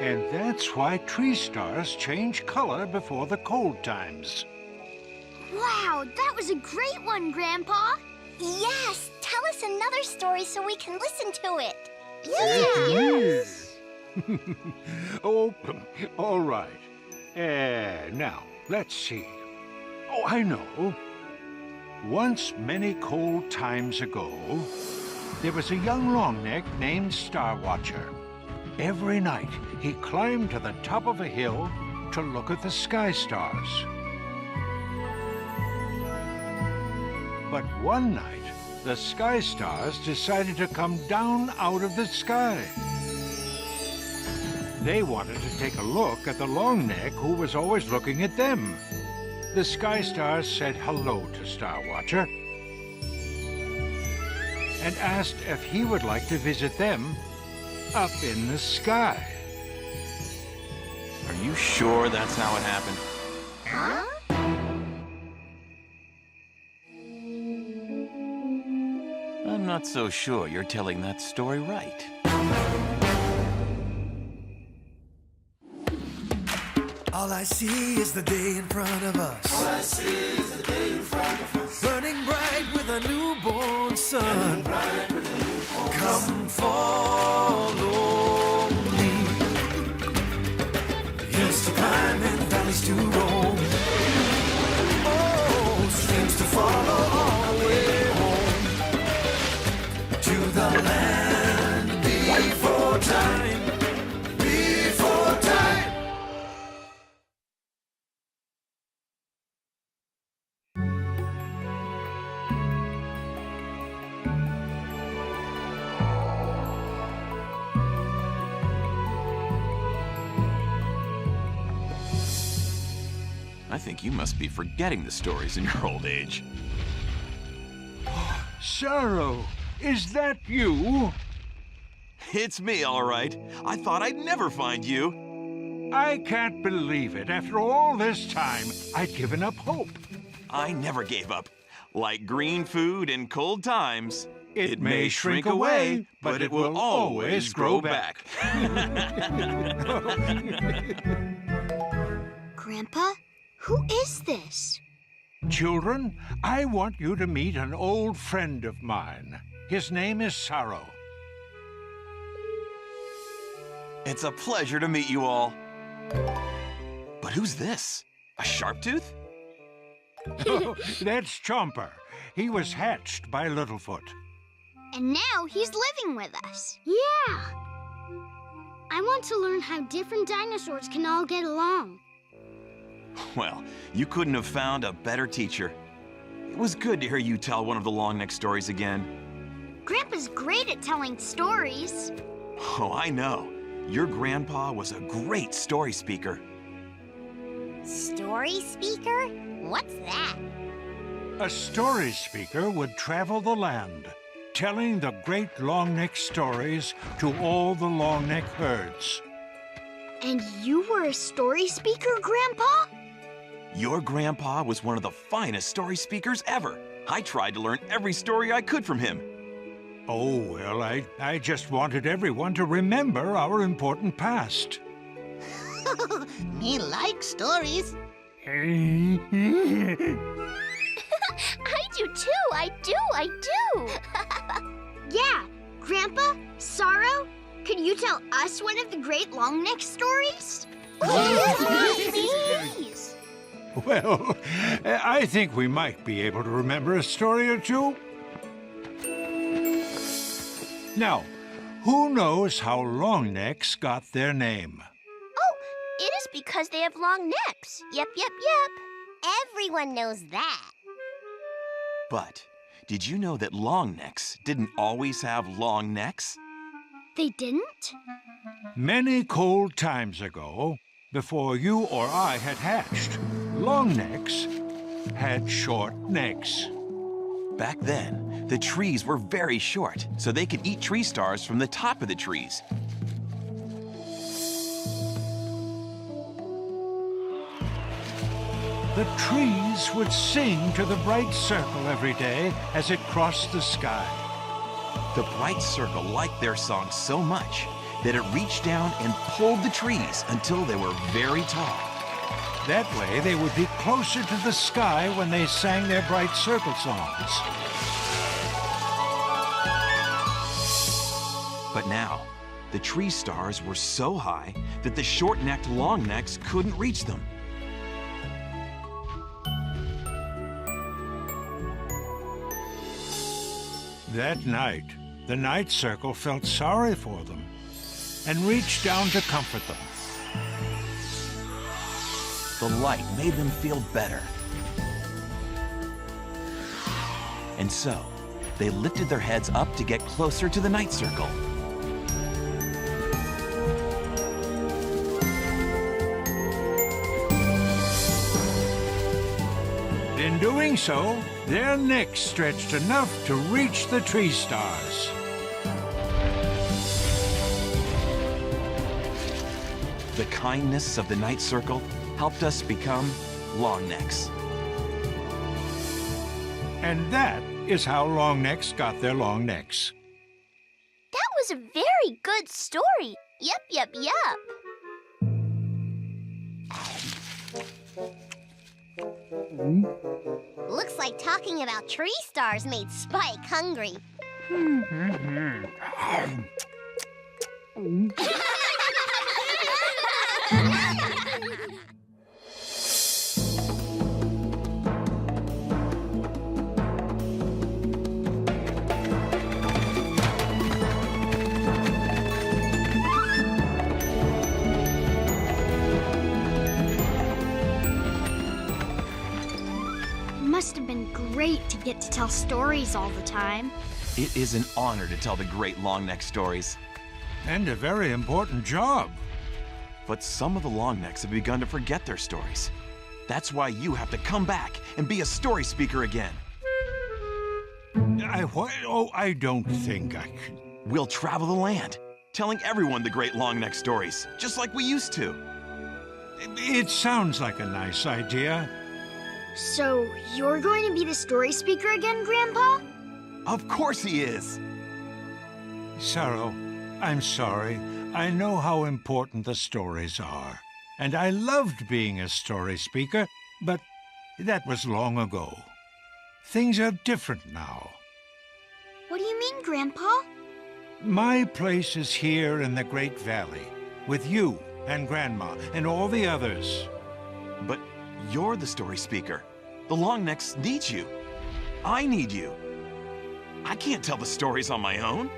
And that's why tree stars change color before the cold times. Wow, that was a great one, Grandpa. Yes, tell us another story so we can listen to it. Yes. Oh, all right. Now, let's see. Oh, I know. Once many cold times ago, there was a young Longneck named Star Watcher. Every night, he climbed to the top of a hill to look at the sky stars. But one night, the sky stars decided to come down out of the sky. They wanted to take a look at the Longneck, who was always looking at them. The sky stars said hello to Star Watcher and asked if he would like to visit them up in the sky. Are you sure that's how it happened? Huh? I'm not so sure you're telling that story right. All I see is the day in front of us. All I see is the day in front of us. Burning bright with a newborn sun. Come follow me. Hills to climb and valleys to roam. Oh, streams to follow all the way home. To the land before time. Before time. I think you must be forgetting the stories in your old age. Sorrow, is that you? It's me, all right. I thought I'd never find you. I can't believe it. After all this time, I'd given up hope. I never gave up. Like green food in cold times, It may shrink away, but it will always grow back. Grandpa, who is this? Children, I want you to meet an old friend of mine. His name is Sorrow. It's a pleasure to meet you all. But who's this? A Sharptooth? That's Chomper. He was hatched by Littlefoot. And now he's living with us. Yeah! I want to learn how different dinosaurs can all get along. Well, you couldn't have found a better teacher. It was good to hear you tell one of the Longneck stories again. Grandpa's great at telling stories. Oh, I know. Your grandpa was a great story speaker. Story speaker? What's that? A story speaker would travel the land, telling the great Longneck stories to all the Longneck herds. And you were a story speaker, Grandpa? Your grandpa was one of the finest story speakers ever. I tried to learn every story I could from him. Oh, well, I just wanted everyone to remember our important past. Me like stories. I do too, I do. Yeah, Grandpa, Sorrow, could you tell us one of the great Longneck stories? Please. Well, I think we might be able to remember a story or two. Now, who knows how Longnecks got their name? Oh, it is because they have long necks. Yep. Everyone knows that. But did you know that Longnecks didn't always have long necks? They didn't? Many cold times ago, before you or I had hatched, Longnecks had short necks. Back then, the trees were very short, so they could eat tree stars from the top of the trees. The trees would sing to the bright circle every day as it crossed the sky. The bright circle liked their song so much, that it reached down and pulled the trees until they were very tall. That way they would be closer to the sky when they sang their bright circle songs. But now, the tree stars were so high that the short-necked longnecks couldn't reach them. That night, the night circle felt sorry for them and reached down to comfort them. The light made them feel better. And so, they lifted their heads up to get closer to the night circle. In doing so, their necks stretched enough to reach the tree stars. The kindness of the night circle helped us become longnecks. And that is how longnecks got their long necks. That was a very good story. Yup, yup, yup. Looks like talking about tree stars made Spike hungry. Must have been great to get to tell stories all the time. It is an honor to tell the great longneck stories. And a very important job. But some of the longnecks have begun to forget their stories. That's why you have to come back and be a story speaker again. I don't think I can. We'll travel the land, telling everyone the great longneck stories, just like we used to. It sounds like a nice idea. So, you're going to be the story speaker again, Grandpa? Of course he is. Sorrow, I'm sorry. I know how important the stories are. And I loved being a story speaker, but that was long ago. Things are different now. What do you mean, Grandpa? My place is here in the Great Valley, with you and Grandma and all the others. But you're the story speaker. The longnecks need you. I need you. I can't tell the stories on my own.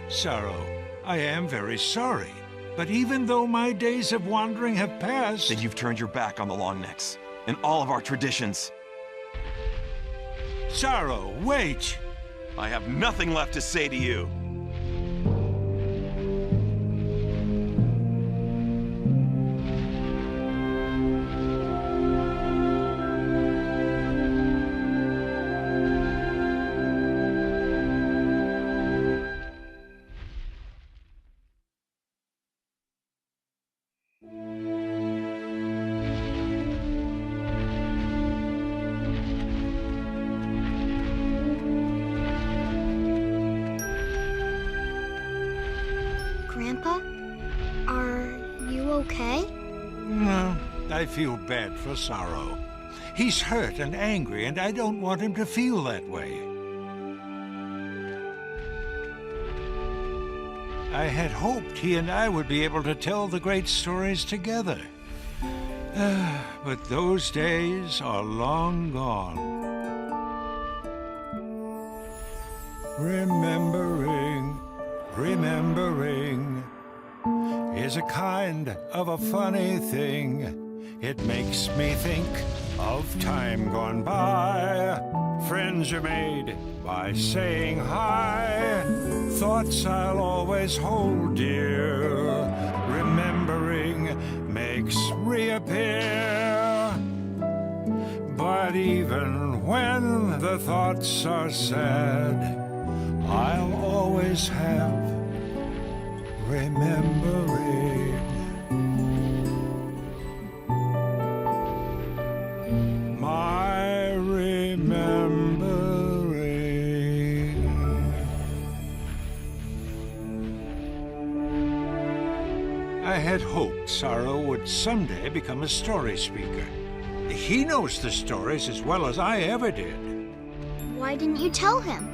Sorrow, I am very sorry. But even though my days of wandering have passed... Then you've turned your back on the longnecks and all of our traditions. Sorrow, wait! I have nothing left to say to you. Grandpa, are you okay? No, I feel bad for Sorrow. He's hurt and angry, and I don't want him to feel that way. I had hoped he and I would be able to tell the great stories together. But those days are long gone. Remembering is a kind of a funny thing. It makes me think of time gone by. Friends are made by saying hi. Thoughts I'll always hold dear. Remembering makes reappear. But even when the thoughts are sad, I'll always have remembering. My remembering. I had hoped Sorrow would someday become a story speaker. He knows the stories as well as I ever did. Why didn't you tell him?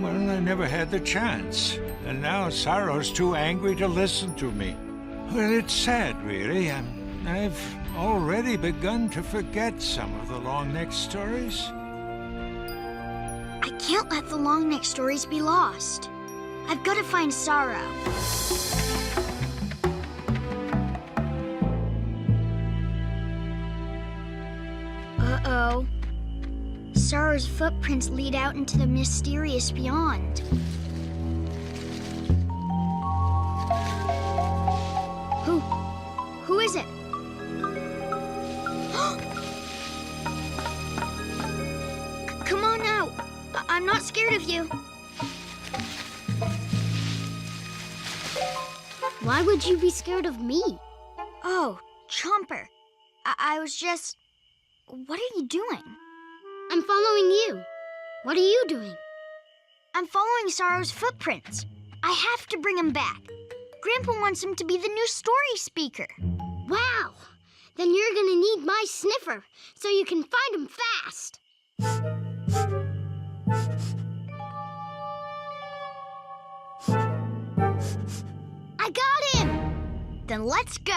Well, I never had the chance. And now Sorrow's too angry to listen to me. Well, it's sad, really. I've already begun to forget some of the Longneck stories. I can't let the Longneck stories be lost. I've got to find Sorrow. Uh-oh. Sorrow's footprints lead out into the mysterious beyond. Who is it? Come on out. I'm not scared of you. Why would you be scared of me? Oh, Chomper. I was just... What are you doing? I'm following you. What are you doing? I'm following Sorrow's footprints. I have to bring him back. Grandpa wants him to be the new story speaker. Wow! Then you're gonna need my sniffer, so you can find him fast. I got him! Then let's go.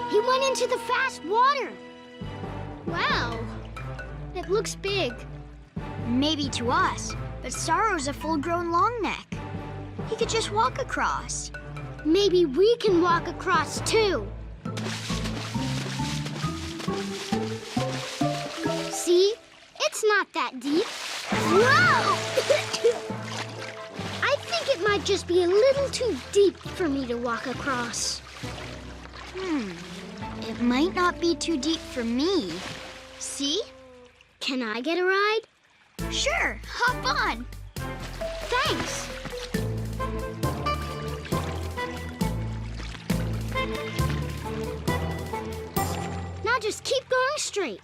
He went into the fast water. Wow, it looks big. Maybe to us, but Sorrow's a full-grown Longneck. He could just walk across. Maybe we can walk across too. See? It's not that deep. Whoa! I think it might just be a little too deep for me to walk across. It might not be too deep for me. See? Can I get a ride? Sure, hop on. Thanks. Now just keep going straight.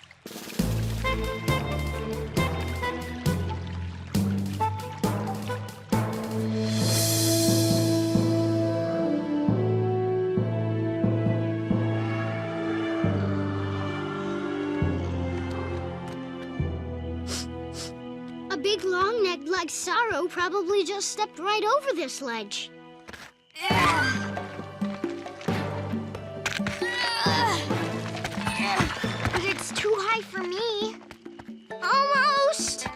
A big long-necked like Sorrow probably just stepped right over this ledge. But it's too high for me. Almost!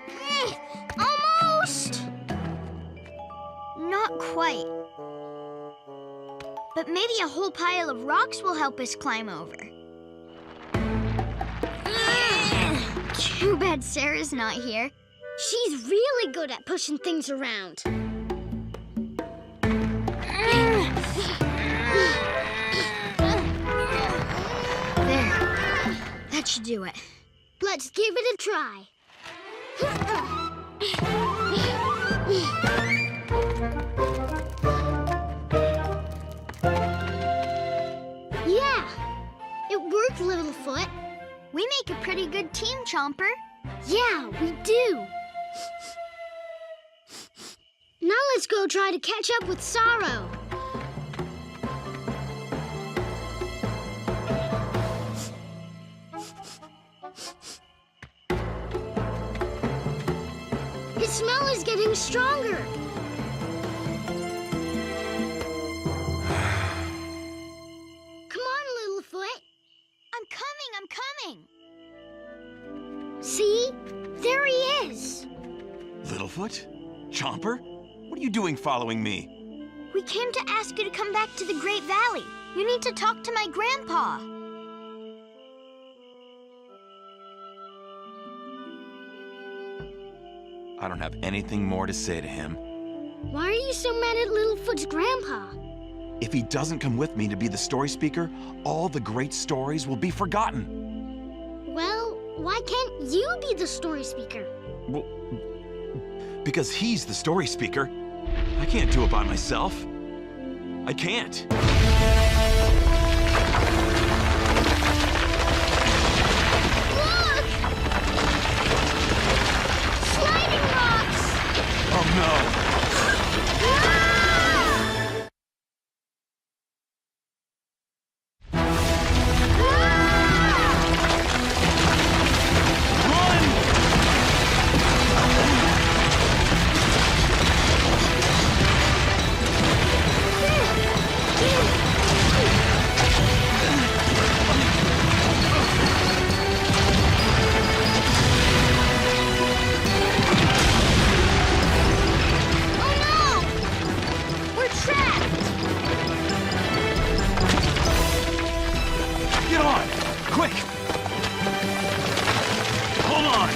Almost! Not quite. But maybe a whole pile of rocks will help us climb over. Too bad Sarah's not here. She's really good at pushing things around. There. That should do it. Let's give it a try. Yeah, it worked, Littlefoot. We make a pretty good team, Chomper. Yeah, we do. Now let's go try to catch up with Sorrow. His smell is getting stronger. Come on, Littlefoot. I'm coming. See? There he is. Littlefoot? Chomper? What are you doing following me? We came to ask you to come back to the Great Valley. You need to talk to my grandpa. I don't have anything more to say to him. Why are you so mad at Littlefoot's grandpa? If he doesn't come with me to be the story speaker, all the great stories will be forgotten. Well, why can't you be the story speaker? Well, because he's the story speaker. I can't do it by myself. I can't. Look! Sliding rocks! Oh no! Ah! Get on! Quick! Hold on!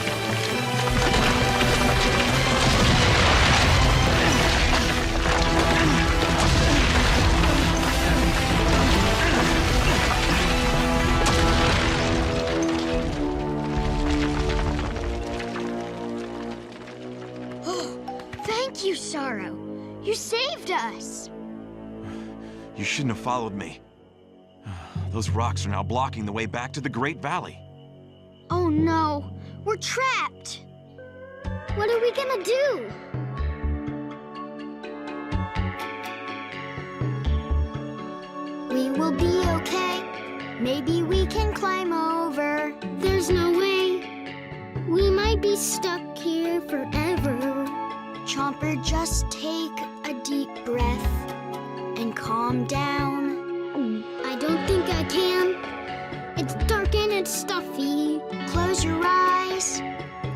Thank you, Sorrow. You saved us. You shouldn't have followed me. Those rocks are now blocking the way back to the Great Valley. Oh no, we're trapped. What are we gonna do? We will be okay. Maybe we can climb over. There's no way. We might be stuck here forever. Chomper, just take a deep breath and calm down. I don't think I can. It's dark and it's stuffy. Close your eyes.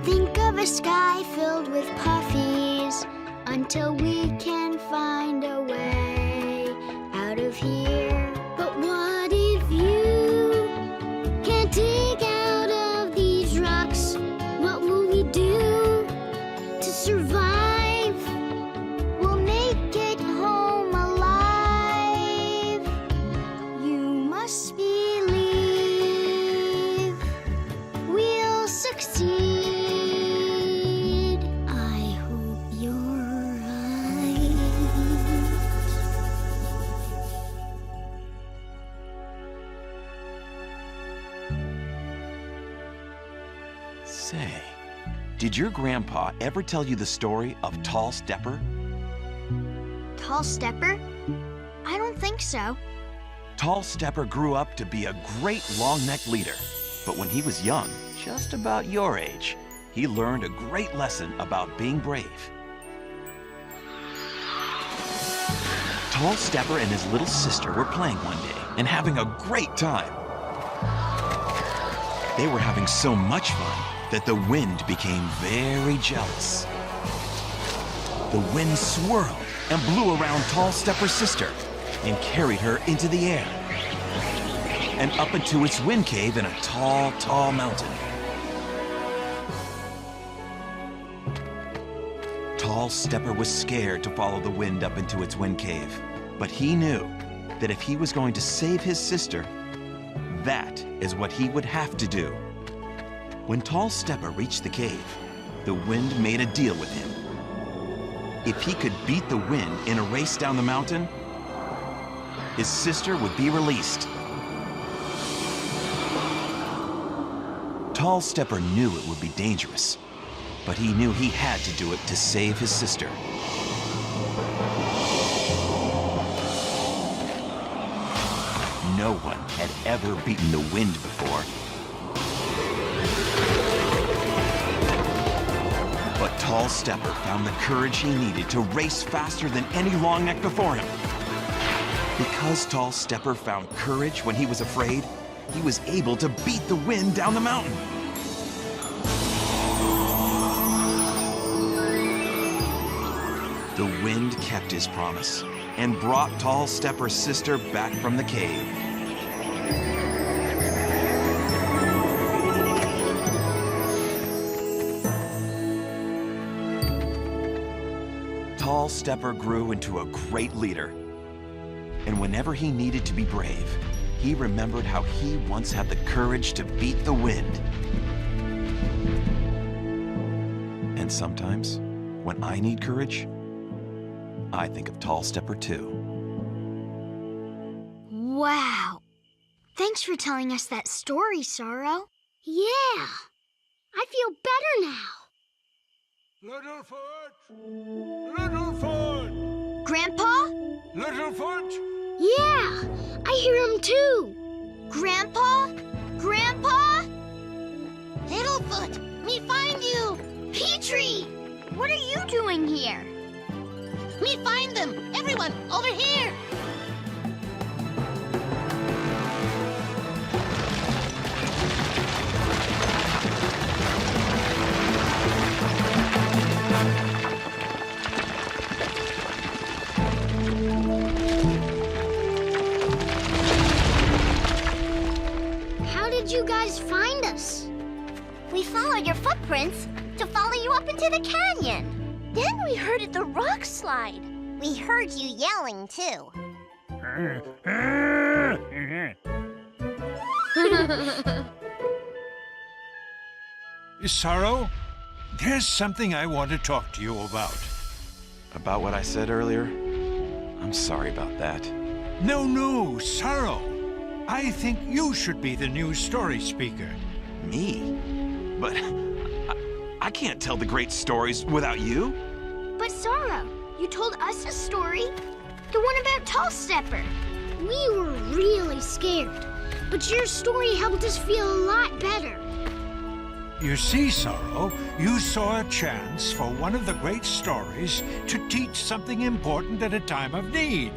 Think of a sky filled with puffies until we can find a way out of here. But what if you can't dig out of these rocks? What will we do to survive? We'll make it home alive. You must believe we'll succeed. I hope you're right. Say, did your grandpa ever tell you the story of Tall Stepper? Tall Stepper? I don't think so. Tall Stepper grew up to be a great long-neck leader. But when he was young, just about your age, he learned a great lesson about being brave. Tall Stepper and his little sister were playing one day and having a great time. They were having so much fun that the wind became very jealous. The wind swirled and blew around Tall Stepper's sister and carried her into the air and up into its wind cave in a tall, tall mountain. Tall Stepper was scared to follow the wind up into its wind cave, but he knew that if he was going to save his sister, that is what he would have to do. When Tall Stepper reached the cave, the wind made a deal with him. If he could beat the wind in a race down the mountain, his sister would be released. Tall Stepper knew it would be dangerous, but he knew he had to do it to save his sister. No one had ever beaten the wind before. But Tall Stepper found the courage he needed to race faster than any Longneck before him. Because Tall Stepper found courage when he was afraid, he was able to beat the wind down the mountain. The wind kept his promise and brought Tall Stepper's sister back from the cave. Tall Stepper grew into a great leader. And whenever he needed to be brave, he remembered how he once had the courage to beat the wind. And sometimes, when I need courage, I think of Tall Stepper too. Wow. Thanks for telling us that story, Sorrow. Yeah. I feel better now. Littlefoot! Littlefoot! Grandpa? Littlefoot! Yeah, I hear him too. Grandpa? Grandpa? Littlefoot, me find you. Petrie! What are you doing here? Me find them. Everyone, over here. How did you guys find us? We followed your footprints to follow you up into the canyon. Then we heard the rock slide. We heard you yelling, too. Sorrow, there's something I want to talk to you about. About what I said earlier? I'm sorry about that. No, Sorrow. I think you should be the new story speaker. Me? But I can't tell the great stories without you. But Sorrow, you told us a story. The one about Tall Stepper. We were really scared, but your story helped us feel a lot better. You see, Sorrow, you saw a chance for one of the great stories to teach something important at a time of need.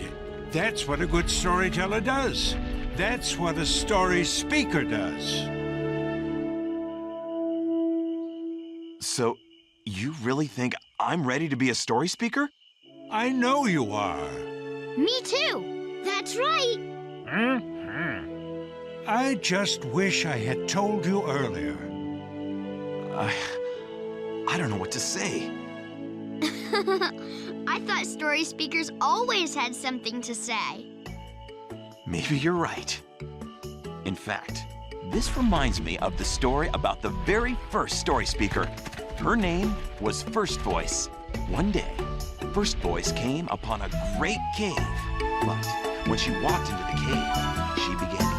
That's what a good storyteller does. That's what a story speaker does. So, you really think I'm ready to be a story speaker? I know you are. Me too. That's right. I just wish I had told you earlier. I don't know what to say. I thought story speakers always had something to say. Maybe you're right. In fact, this reminds me of the story about the very first story speaker. Her name was First Voice. One day, First Voice came upon a great cave. But when she walked into the cave, she began